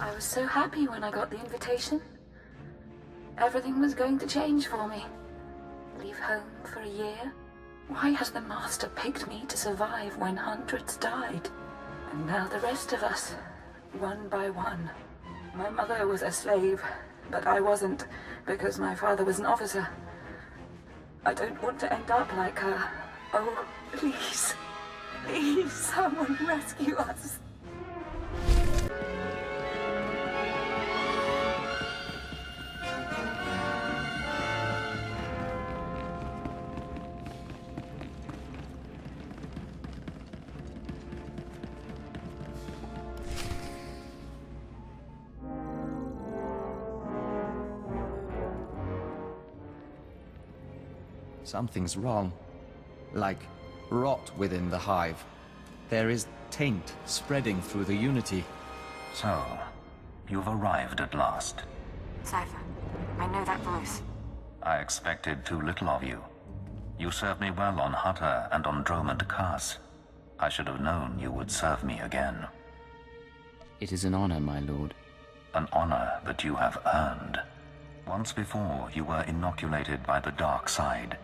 I was so happy when I got the invitation. Everything was going to change for me. Leave home for a year? Why has the Master picked me to survive when hundreds died? And now the rest of us, one by one. My mother was a slave, but I wasn't, because my father was an officer. I don't want to end up like her. Oh, please. Please, someone rescue us. Something's wrong. Like rot within the hive. There is taint spreading through the Unity. So, you've arrived at last. Cypher, I know that voice. I expected too little of you. You served me well on Hutter and on Dromund Kaas. I should have known you would serve me again. It is an honor, my lord. An honor that you have earned. Once before, you were inoculated by the dark side.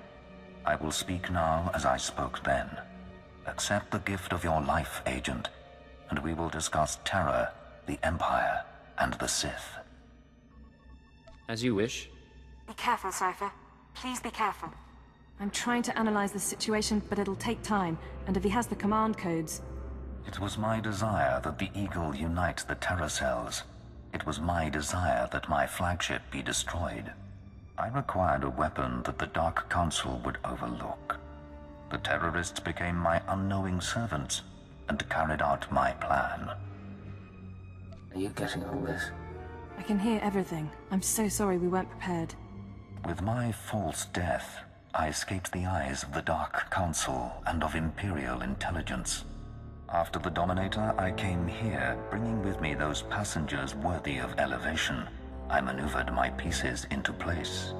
I will speak now as I spoke then. Accept the gift of your life, Agent, and we will discuss Terra, the Empire, and the Sith. As you wish. Be careful, Cypher. Please be careful. I'm trying to analyze the situation, but it'll take time, and if he has the command codes... It was my desire that the Eagle unite the Terra cells. It was my desire that my flagship be destroyed. I required a weapon that the Dark Council would overlook. The terrorists became my unknowing servants and carried out my plan. Are you getting all this? I can hear everything. I'm so sorry we weren't prepared. With my false death, I escaped the eyes of the Dark Council and of Imperial intelligence. After the Dominator, I came here, bringing with me those passengers worthy of elevation. I maneuvered my pieces into place.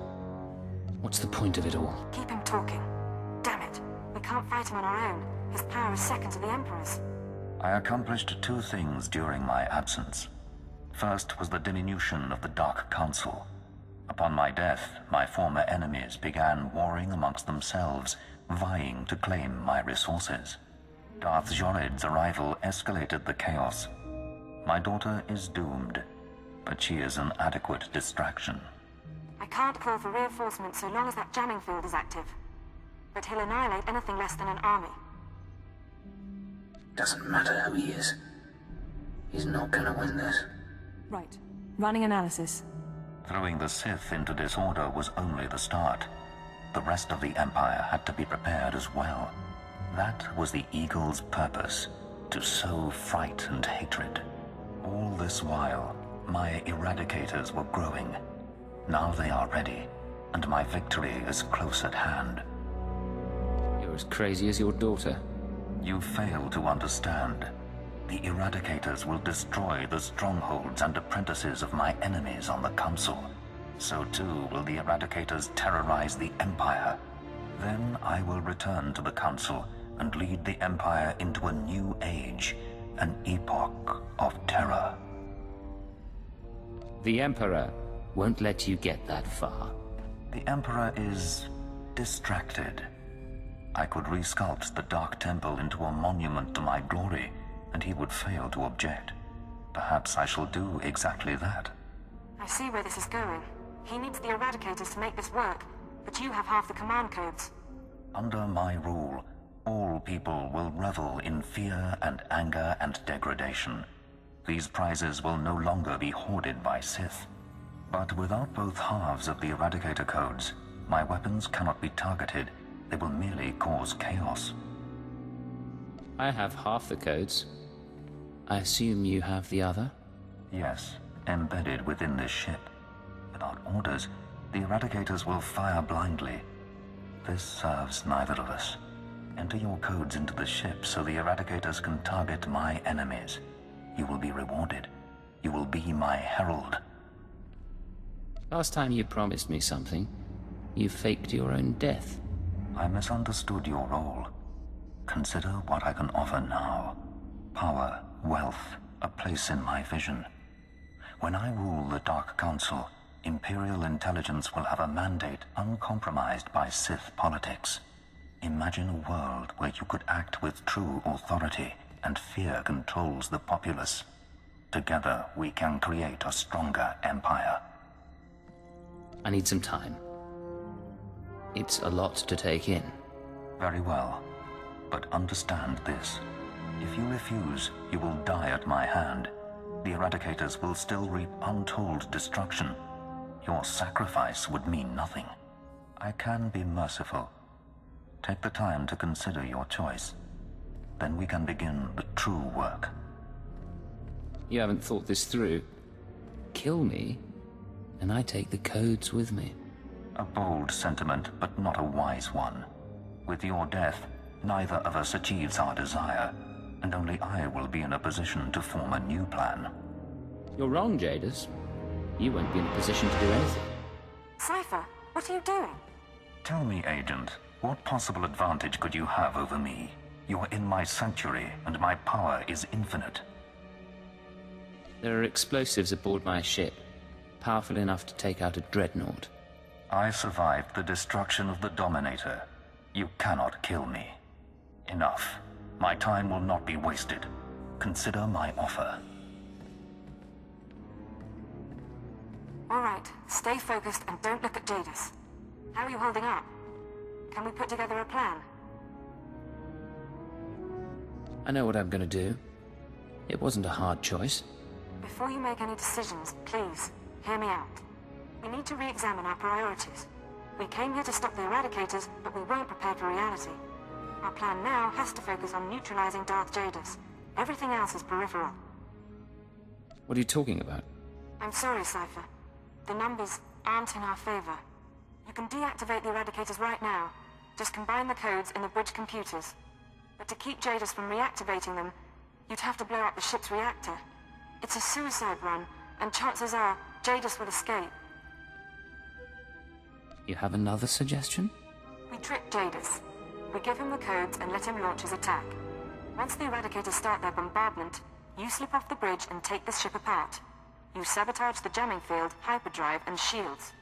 What's the point of it all? Keep him talking. Damn it. We can't fight him on our own. His power is second to the Emperor's. I accomplished two things during my absence. First was the diminution of the Dark Council. Upon my death, my former enemies began warring amongst themselves, vying to claim my resources. Darth Jorid's arrival escalated the chaos. My daughter is doomed, but she is an adequate distraction. I can't call for reinforcements so long as that jamming field is active. But he'll annihilate anything less than an army. Doesn't matter who he is. He's not gonna win this. Right. Running analysis. Throwing the Sith into disorder was only the start. The rest of the Empire had to be prepared as well. That was the Eagle's purpose, to sow fright and hatred. All this while, my Eradicators were growing. Now they are ready, and my victory is close at hand. You're as crazy as your daughter. You fail to understand. The Eradicators will destroy the strongholds and apprentices of my enemies on the Council. So too will the Eradicators terrorize the Empire. Then I will return to the Council and lead the Empire into a new age, an epoch of terror. The Emperor won't let you get that far. The Emperor is distracted. I could resculpt the Dark Temple into a monument to my glory, and he would fail to object. Perhaps I shall do exactly that. I see where this is going. He needs the Eradicators to make this work, but you have half the command codes. Under my rule, all people will revel in fear and anger and degradation. These prizes will no longer be hoarded by Sith. But without both halves of the Eradicator codes, my weapons cannot be targeted. They will merely cause chaos. I have half the codes. I assume you have the other? Yes, embedded within this ship. Without orders, the Eradicators will fire blindly. This serves neither of us. Enter your codes into the ship so the Eradicators can target my enemies. You will be rewarded. You will be my herald. Last time you promised me something, you faked your own death. I misunderstood your role. Consider what I can offer now. Power, wealth, a place in my vision. When I rule the Dark Council, Imperial intelligence will have a mandate uncompromised by Sith politics. Imagine a world where you could act with true authority and fear controls the populace. Together, we can create a stronger empire. I need some time. It's a lot to take in. Very well. But understand this. If you refuse, you will die at my hand. The Eradicators will still reap untold destruction. Your sacrifice would mean nothing. I can be merciful. Take the time to consider your choice. Then we can begin the true work. You haven't thought this through. Kill me, and I take the codes with me. A bold sentiment, but not a wise one. With your death, neither of us achieves our desire, and only I will be in a position to form a new plan. You're wrong, Jadis. You won't be in a position to do anything. Cypher, what are you doing? Tell me, Agent, what possible advantage could you have over me? You're in my sanctuary, and my power is infinite. There are explosives aboard my ship, powerful enough to take out a dreadnought. I survived the destruction of the Dominator. You cannot kill me. Enough. My time will not be wasted. Consider my offer. All right, stay focused and don't look at Jadis. How are you holding up? Can we put together a plan? I know what I'm gonna do. It wasn't a hard choice. Before you make any decisions, please, hear me out. We need to re-examine our priorities. We came here to stop the Eradicators, but we weren't prepared for reality. Our plan now has to focus on neutralizing Darth Jadis. Everything else is peripheral. What are you talking about? I'm sorry, Cypher. The numbers aren't in our favor. You can deactivate the Eradicators right now. Just combine the codes in the bridge computers. But to keep Jadis from reactivating them, you'd have to blow up the ship's reactor. It's a suicide run, and chances are Jadis will escape. You have another suggestion? We trick Jadis. We give him the codes and let him launch his attack. Once the Eradicators start their bombardment, you slip off the bridge and take the ship apart. You sabotage the jamming field, hyperdrive, and shields.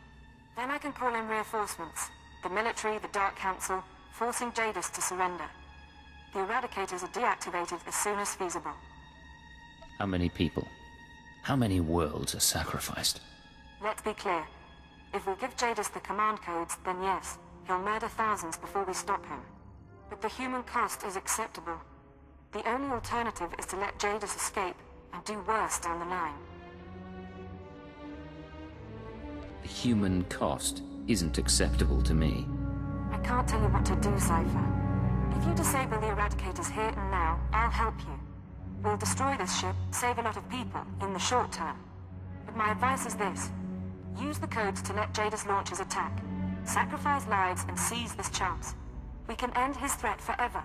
Then I can call in reinforcements. The military, the Dark Council, forcing Jadis to surrender. The Eradicators are deactivated as soon as feasible. How many people? How many worlds are sacrificed? Let's be clear. If we give Jadis the command codes, then yes, he'll murder thousands before we stop him. But the human cost is acceptable. The only alternative is to let Jadis escape and do worse down the line. The human cost isn't acceptable to me. I can't tell you what to do, Cypher. If you disable the Eradicators here and now, I'll help you. We'll destroy this ship, save a lot of people, in the short term. But my advice is this. Use the codes to let Jadis launch his attack. Sacrifice lives and seize this chance. We can end his threat forever.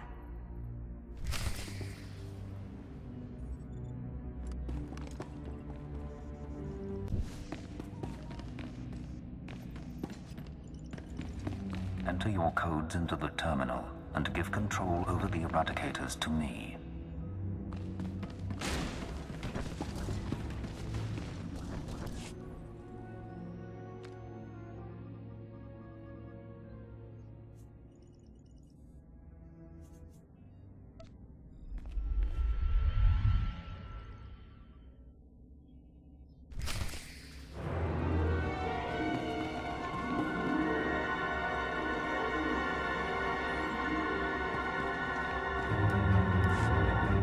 Enter your codes into the terminal and give control over the Eradicators to me.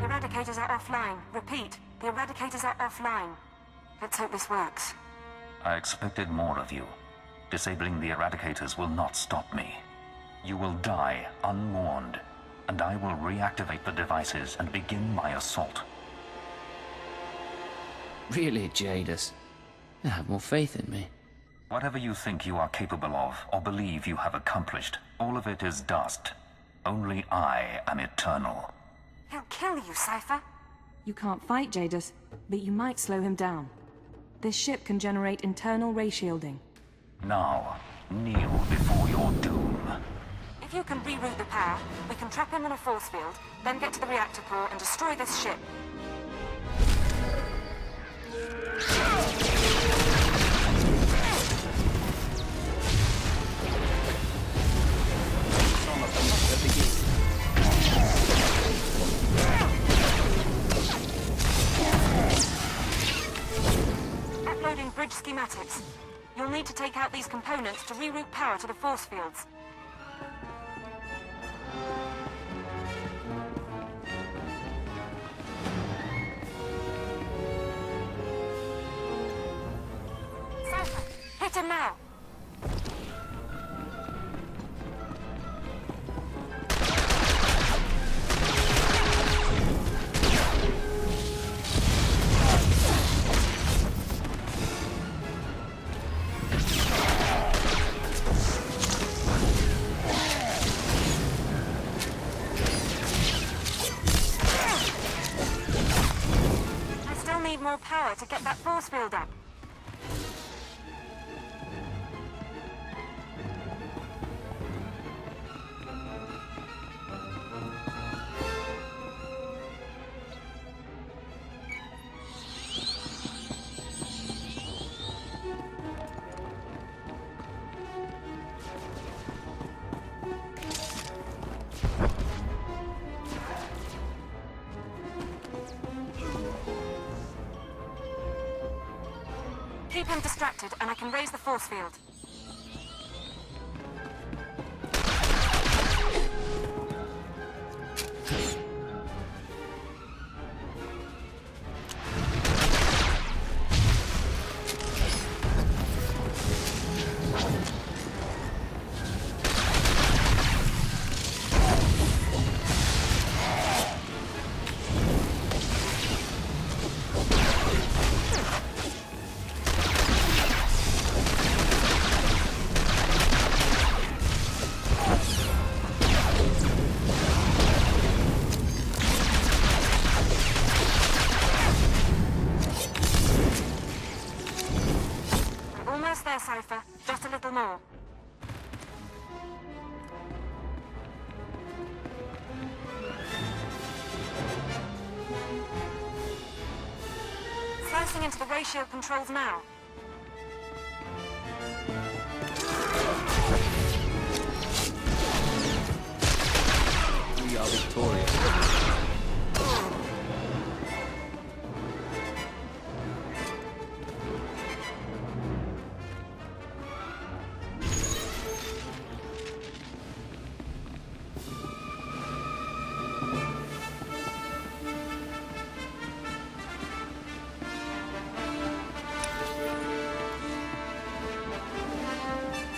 The Eradicators are offline. Repeat, the Eradicators are offline. Let's hope this works. I expected more of you. Disabling the Eradicators will not stop me. You will die unmourned, and I will reactivate the devices and begin my assault. Really, Jadis? Have more faith in me. Whatever you think you are capable of, or believe you have accomplished, all of it is dust. Only I am eternal. He'll kill you, Cypher. You can't fight Jadis, but you might slow him down. This ship can generate internal ray shielding. Now, kneel before your doom. If you can reroute the power, we can trap him in a force field, then get to the reactor core and destroy this ship. bridge schematics. You'll need to take out these components to reroute power to the force fields. Cypher, hit him now! More power to get that force field up. Keep him distracted, and I can raise the force field. Almost there, Cypher. Just a little more. Slicing into the ratio controls now. We are victorious.